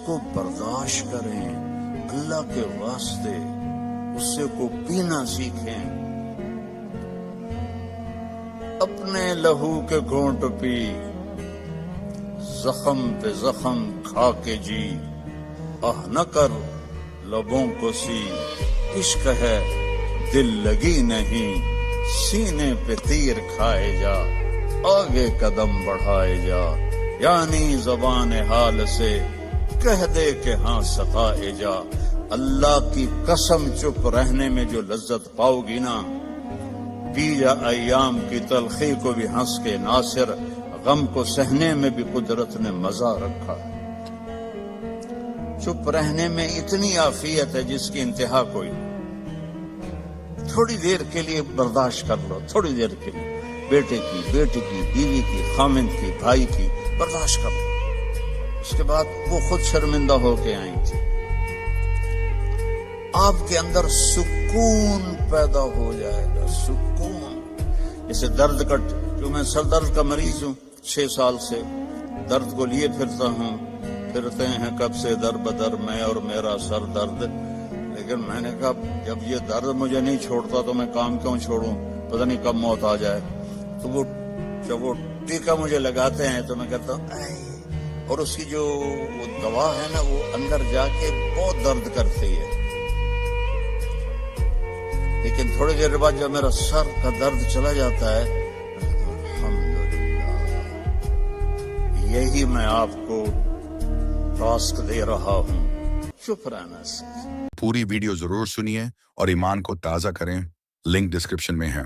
کو برداشت کریں، اللہ کے واسطے غصے کو پینا سیکھیں، اپنے لہو کے گھونٹ پی، زخم پہ زخم کھا کے جی، نہ کر لبوں کو سی، عشق ہے دل لگی نہیں، سینے پہ تیر کھائے جا، آگے قدم بڑھائے جا، یعنی زبان حال سے کہہ دے کہ ہاں سقائے جا۔ اللہ کی قسم چپ رہنے میں جو لذت پاؤ گی نا، پی جا ایام کی تلخی کو بھی ہنس کے، ناصر غم کو سہنے میں بھی قدرت نے مزہ رکھا۔ چپ رہنے میں اتنی عافیت ہے جس کی انتہا کوئی نہیں۔ تھوڑی دیر کے لیے برداشت کر لو، تھوڑی دیر کے لیے، بیٹے کی، بیٹی کی، بیوی کی، خامند کی، بھائی کی، برداشت کر لو۔ اس کے بعد وہ خود شرمندہ ہو کے آئی تھی، آپ کے اندر سکون پیدا ہو جائے گا، سکون۔ جیسے درد کا، جو میں سر درد کا مریض ہوں، 6 سال سے درد کو لیے پھرتا ہوں، پھرتے ہیں کب سے در بدر میں اور میرا سر درد، لیکن میں نے کہا جب یہ درد مجھے نہیں چھوڑتا تو میں کام کیوں چھوڑوں، پتہ نہیں کب موت آ جائے۔ تو وہ جب وہ ٹیکا مجھے لگاتے ہیں تو میں کہتا ہوں اے، اور اس کی جو وہ دوا ہے نا وہ اندر جا کے بہت درد کرتی ہے، لیکن تھوڑی دیر بعد جب میرا سر کا درد چلا جاتا ہے، الحمدللہ، یہی میں آپ کو ٹاسک دے رہا ہوں، چپ رہنا سے۔ پوری ویڈیو ضرور سنیے اور ایمان کو تازہ کریں، لنک ڈسکرپشن میں ہے۔